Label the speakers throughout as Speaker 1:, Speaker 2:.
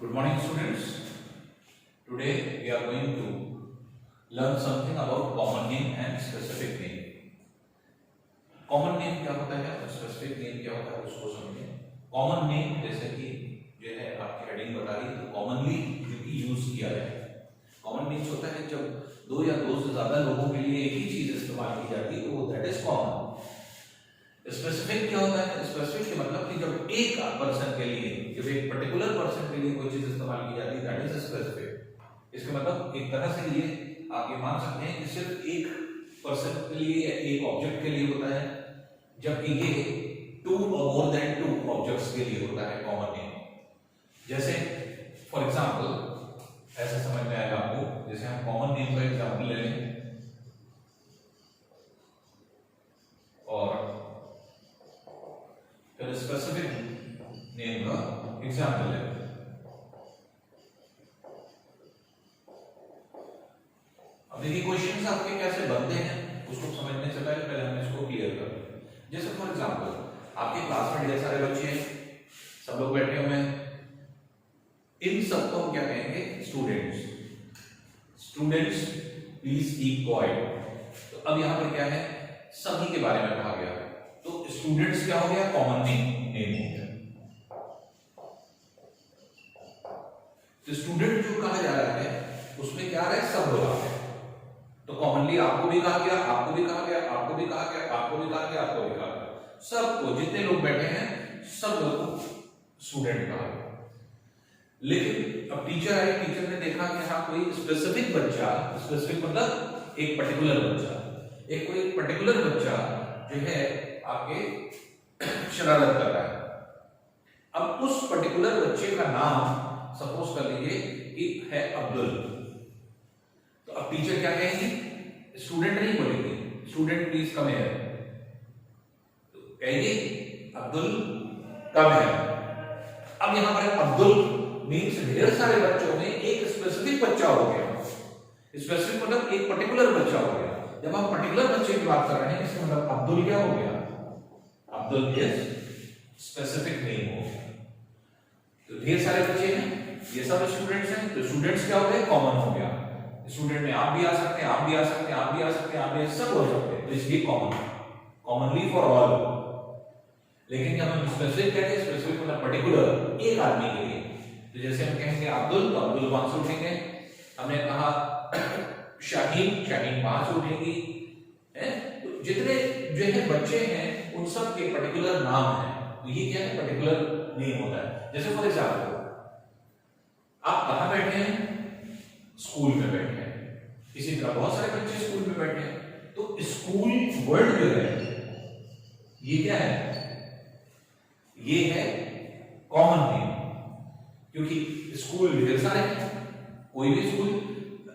Speaker 1: Good morning, students. Today we are going to learn something about common name and specific name. Common name क्या होता है और specific name क्या होता है उसको समझें. Common name जैसे कि जो है आपकी हेडिंग बता रही है तो commonly जो कि यूज किया जाए. Common names होता है जब दो या दो से ज्यादा लोगों के लिए एक ही चीज इस्तेमाल की जाती है तो वो that is common. स्पेसिफिक क्या होता है? स्पेसिफिक का मतलब कि जब एक पर्सन के लिए, जब एक पर्टिकुलर पर्सन के लिए कोई चीज इस्तेमाल की जाती है दैट इज स्पेसिफिक. इसका मतलब एक तरह से ये आप ये मान सकते हैं कि सिर्फ एक पर्सन के लिए या एक ऑब्जेक्ट के लिए होता है, जबकि ये टू और मोर देन टू ऑब्जेक्ट्स के लिए होता है कॉमन नेम. जैसे फॉर एग्जांपल ऐसे समझ में आएगा आपको, जैसे हम कॉमन नेम का एग्जांपल ले लें और फिर स्पेसिफिक नेम का एग्जांपल लें. अब देखिए क्वेश्चंस आपके कैसे बनते हैं उसको समझने से पहले हम इसको क्लियर कर लें. जैसे फॉर एग्जांपल आपके क्लास में ढेर सारे बच्चे हैं, सब लोग बैठे हुए हैं, इन सबको हम क्या कहेंगे? Students. Students please keep quiet. तो अब यहां पर क्या है, सभी के बारे में कहा गया है तो स्टूडेंट्स क्या हो गया? कॉमन नेम हो गया. तो स्टूडेंट जो कहा जा रहा है उसमें क्या आ रहा है? सब लोग आ गए. तो कॉमनली आपको भी कहा गया, आपको भी कहा गया, आपको भी कहा गया, आपको भी कहा गया, आपको भी कहा गया, सबको, जितने लोग बैठे हैं सब लोगों को स्टूडेंट कहा गया. लेकिन अब टीचर आई, टीचर ने देखा कि हाँ कोई स्पेसिफिक बच्चा, स्पेसिफिक मतलब एक पर्टिकुलर बच्चा, एक कोई पर्टिकुलर बच्चा जो है आपके शरारत कर रहा है. अब उस पर्टिकुलर बच्चे का नाम सपोज कर लीजिए कि है अब्दुल. तो अब टीचर क्या कहेंगे? स्टूडेंट नहीं बोलेंगे, स्टूडेंट प्लीज कम हियर. तो कहेंगे अब्दुल कम है. अब यहां पर अब्दुल मीन्स ढेर सारे बच्चों में एक स्पेसिफिक बच्चा हो गया. स्पेसिफिक मतलब एक पर्टिकुलर बच्चा हो गया. जब हम पर्टिकुलर बच्चे की बात कर रहे हैं इसका मतलब अब्दुल क्या हो गया? अब्दुल इज स्पेसिफिक नेम हो गया. तो ढेर सारे बच्चे हैं, ये सब स्टूडेंट्स हैं, तो स्टूडेंट्स क्या हो गए? कॉमन हो गया. स्टूडेंट में आप भी आ सकते हैं, आप भी आ सकते हैं, आप भी आ सकते हैं, आप भी सब हो सकते हैं, तो इसलिए कॉमन, कॉमनली फॉर ऑल. लेकिन जब हम स्पेसिफिक कहते हैं, स्पेसिफिक मतलब पर्टिकुलर एक आदमी के लिए, तो जैसे हम कहेंगे अब्दुल तो अब्दुल 5 उठेंगे. हमने कहा शाहीन, शाहीन 5 उठेगी. तो जितने जो है बच्चे हैं उन सब के पर्टिकुलर नाम है, तो ये क्या है? पर्टिकुलर नेम होता है. जैसे फॉर एग्जांपल आप कहां बैठे हैं? स्कूल में बैठे हैं. इसी तरह बहुत सारे बच्चे स्कूल में बैठे हैं. तो स्कूल वर्ड जो है ये क्या है? ये है कॉमन नेम, क्योंकि स्कूल ढेर सारे हैं. कोई भी स्कूल,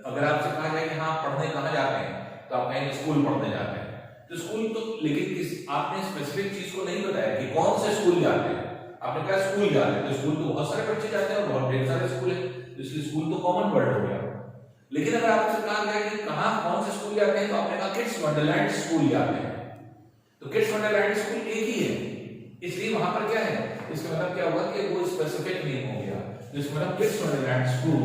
Speaker 1: अगर आपसे कहा जाए कि हाँ पढ़ने कहां जाते हैं तो आप कहेंगे स्कूल पढ़ने जाते हैं. तो स्कूल तो, लेकिन किस आपने स्पेसिफिक चीज को नहीं बताया कि कौन से स्कूल जाते हैं. आपने कहा स्कूल जाते हैं, तो स्कूल तो बहुत सारे बच्चे जाते हैं और बहुत ढेर सारे स्कूल हैं, तो इसलिए स्कूल तो कॉमन वर्ड हो गया. लेकिन अगर आपसे कहा गया कि कहां कौन से स्कूल जाते हैं तो आपने कहा किड्स वंडरलैंड स्कूल जाते हैं. तो किड्स वंडरलैंड स्कूल एक ही है, इसलिए वहां पर क्या है? इसका मतलब क्या होगा कि वो स्पेसिफिक नेम हो गया. तो इसका मतलब kids Wonderland school,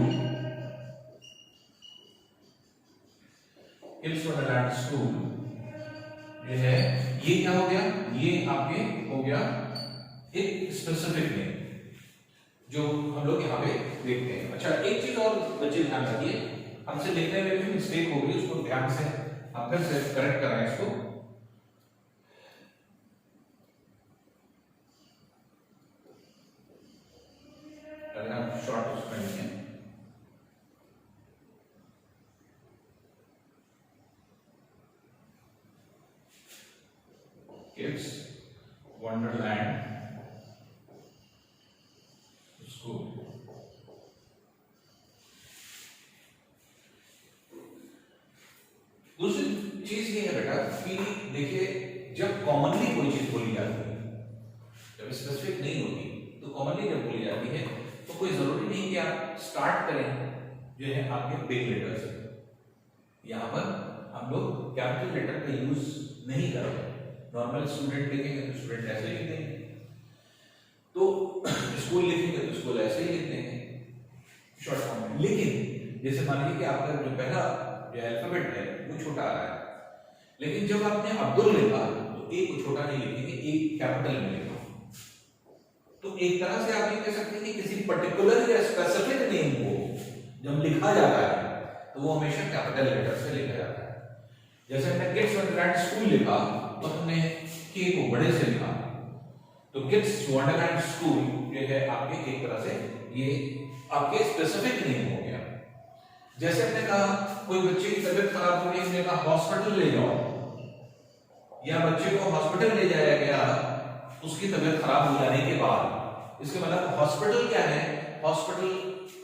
Speaker 1: kids Wonderland school ये है, ये क्या हो गया? ये आपके हो गया एक स्पेसिफिक नेम जो हम लोग यहाँ पे देखते हैं. अच्छा एक चीज और बच्चे ध्यान रखिए, हमसे लिखने में भी मिस्टेक हो गई, उसको ध्यान से हम फिर से करेक्ट कर रहे हैं इसको. अगर आप शॉर्ट उसमें लिखें किड्स वंडरलैंड स्कूल. दूसरी चीज ये है बेटा कि देखिए जब कॉमनली कोई चीज बोली जाती है, जब स्पेसिफिक नहीं होती तो कॉमनली जब बोली जाती है तो कोई जरूरी नहीं कि आप स्टार्ट करें जो है आपके बिग लेटर से. यहां पर हम लोग कैपिटल लेटर का यूज नहीं करते. नॉर्मल स्टूडेंट लिखेंगे तो स्टूडेंट ऐसे ही लिख देंगे, तो स्कूल लिखेंगे तो स्कूल ऐसे ही लिख देंगे. शॉर्ट फॉर्म में। लेकिन जैसे मान लीजिए कि आपका जो पहला जो अल्फाबेट है वो छोटा आ रहा है, लेकिन जब आपने अब्दुल लिखा तो ए को छोटा नहीं लिखेंगे, ए कैपिटल में लिखा। तो एक तरह से आप ये कह सकते हैं कि किसी पर्टिकुलर या स्पेसिफिक नेम को जब लिखा जाता है तो वो हमेशा कैपिटल लेटर से लिखा जाता है। जैसे हमने किड्स वंडरलैंड स्कूल लिखा तो हमने के को बड़े से लिखा, तो किड्स वंडरलैंड स्कूल जो है आपके एक तरह से ये आपके स्पेसिफिक नेम हो गया। जैसे हमने कहा कोई बच्चे की तबीयत खराब हो गई, हमने कहा हॉस्पिटल ले जाओ, या बच्चे को हॉस्पिटल ले जाया गया उसकी तबीयत खराब हो जाने के बाद। इसके मतलब हॉस्पिटल क्या है? हॉस्पिटल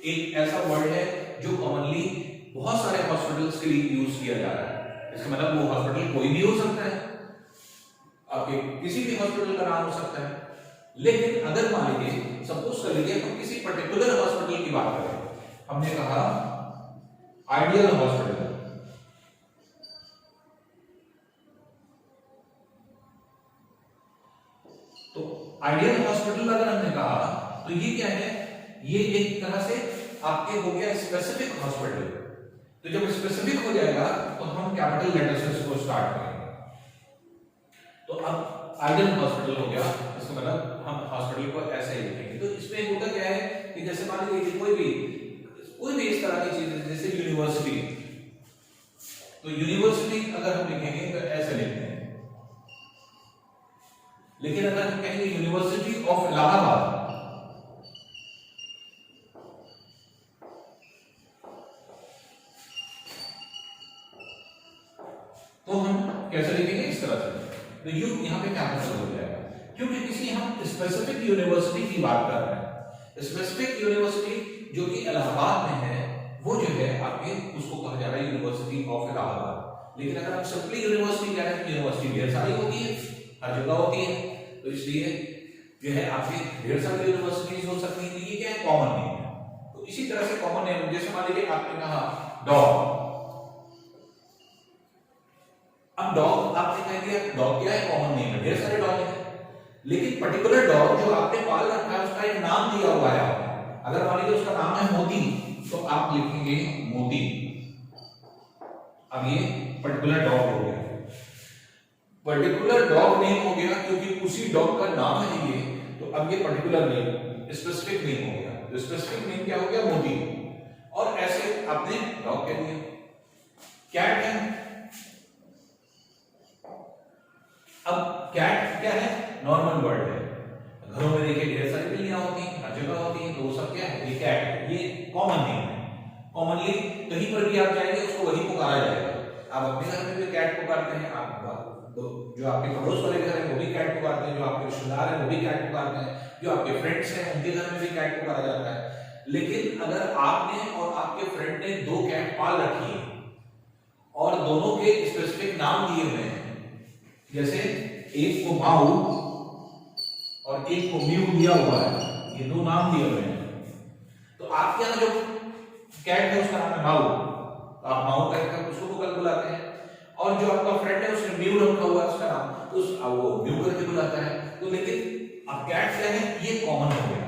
Speaker 1: एक ऐसा वर्ड है जो कॉमनली बहुत सारे हॉस्पिटल्स के लिए यूज किया जा रहा है। इसका मतलब वो हॉस्पिटल कोई भी हो सकता है, आपके किसी भी हॉस्पिटल का नाम हो सकता है। लेकिन अगर मान लीजिए सपोज कर लीजिए हम किसी पर्टिकुलर हॉस्पिटल की बात करें, हमने कहा आइडियल हॉस्पिटल, तो आइडियल हॉस्पिटल अगर हमने कहा तो ये क्या है? ये एक तरह से आपके हो गया स्पेसिफिक हॉस्पिटल। तो जब स्पेसिफिक हो जाएगा तो हम कैपिटल लेटर से इसको स्टार्ट करेंगे। तो अब आइडियल हॉस्पिटल हो गया, इसका मतलब हम हॉस्पिटल को ऐसे ही लिखेंगे। तो इसमें होता क्या है कि जैसे मान लीजिए कोई भी इस तरह की चीज जैसे यूनिवर्सिटी, तो यूनिवर्सिटी अगर हम लिखेंगे तो ऐसे लिखते हैं। लेकिन अगर हम कहेंगे यूनिवर्सिटी ऑफ इलाहाबाद, तो हम कैसे लिखेंगे? इस तरह से। तो यू यहां पे कैपिटल हो जाएगा, क्योंकि किसी हम स्पेसिफिक यूनिवर्सिटी की बात कर रहे हैं। स्पेसिफिक यूनिवर्सिटी जो कि इलाहाबाद में है वो जो है आपके उसको कहा जा रहा है यूनिवर्सिटी ऑफ इलाहाबाद। लेकिन अगर हम सिंपली यूनिवर्सिटी कह रहे हैं तो यूनिवर्सिटी ढेर सारी होती है, हर जगह होती है, तो इसलिए जो है आपकी ढेर सारी यूनिवर्सिटीज हो सकती है। ये क्या है? कॉमन नेम है। तो इसी तरह से कॉमन नेम, जैसे मान लीजिए आपने कहा डॉग, अब डॉग आपने कह दिया डॉग क्या है? कॉमन नेम है, ढेर सारे डॉग हैं। लेकिन पर्टिकुलर डॉग जो आपने पाल रखा है उसका एक नाम दिया हुआ है। अगर मान लीजिए उसका नाम है मोती, तो आप लिखेंगे मोती। अब ये पर्टिकुलर डॉग हो गया, पर्टिकुलर डॉग नेम हो गया क्योंकि उसी डॉग का नाम है ये। तो अब ये पर्टिकुलर नेम स्पेसिफिक नेम हो गया। तो स्पेसिफिक नेम क्या हो गया? मोती। और ऐसे आपने डॉग कह दिया। कैट है, अब कैट क्या है? नॉर्मल वर्ड है। घरों में देखिए ढेर सारी बिल्लियां होती हैं, हर जगह होती हैं, तो वो सब क्या है? ये कैट है, ये कॉमन नेम है। कॉमनली कहीं पर भी आप जाएंगे उसको वही पुकारा जाएगा। आप अपने घर में भी कैट पुकारते हैं, आप जो आपके पड़ोस वाले घर हैं वो भी कैट पुकारते हैं, जो आपके रिश्तेदार हैं वो भी कैट पुकारते हैं, जो आपके फ्रेंड्स हैं उनके घर में भी कैट पुकारा जाता है। लेकिन अगर आपने और आपके फ्रेंड ने दो कैट पाल रखी है और दोनों के स्पेसिफिक नाम दिए हुए हैं, जैसे एक को माऊ और एक को म्यू दिया हुआ है, ये दो नाम दिए हुए हैं, तो आपके यहाँ जो कैट है उसका नाम है माऊ, तो आप माऊ कहकर उसको बुलाते हैं। और जो आपका फ्रेंड है उसने म्यू रखा हुआ है उसका नाम, तो वो म्यू करके बुलाता है। तो लेकिन अब कैट क्या है? ये कॉमन हो गया।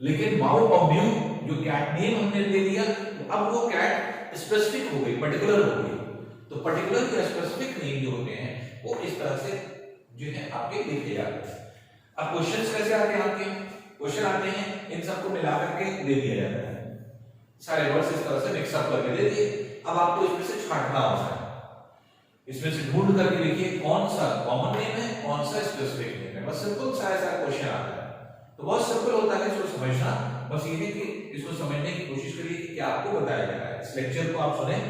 Speaker 1: लेकिन माऊ और म्यू जो कैट नेम हमने दे दिया, तो अब वो कैट स्पेसिफिक हो गई, पर्टिकुलर हो गई। तो पर्टिकुलर या स्पेसिफिक नेम जो होते हैं वो इस तरह से जो है आपके लिखे जाते हैं। अब क्वेश्चंस कैसे आते हैं? आपके क्वेश्चन आते हैं, इन सबको मिला करके दे दिया जाता है, सारे वर्ड्स इस तरह से मिक्सअप करके दे दिए। अब आपको इसमें से छांटना होता है, इसमें से ढूंढ करके लिखिए कौन सा कॉमन नेम है, कौन सा स्पेसिफिक नेम है। बस सिंपल सा ऐसा क्वेश्चन आता है, तो बहुत सिंपल होता है इसको समझना। बस ये है कि इसको समझने की कोशिश करिए कि क्या आपको बताया जा रहा है। इस लेक्चर को आप सुने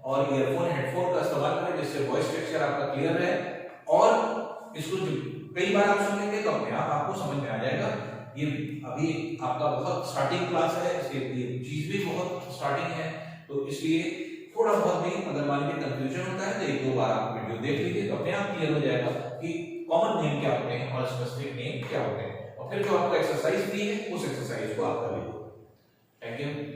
Speaker 1: और ईयरफोन हेडफोन का इस्तेमाल करें जिससे वॉइस टेक्सचर आपका क्लियर है, और इसको कई बार आप सुनेंगे तो अपने आप आपको समझ में आ जाएगा। ये अभी आपका बहुत स्टार्टिंग क्लास है, इसके लिए चीज भी बहुत स्टार्टिंग है, तो इसलिए थोड़ा बहुत भी अगर मान लीजिए कंफ्यूजन होता है तो एक दो बार आप वीडियो देख लीजिए तो अपने आप क्लियर हो जाएगा कि कॉमन नेम क्या होते हैं और स्पेसिफिक नेम क्या होते हैं। और फिर जो आपको एक्सरसाइज दी है उस एक्सरसाइज को आप कर लीजिए। Thank you.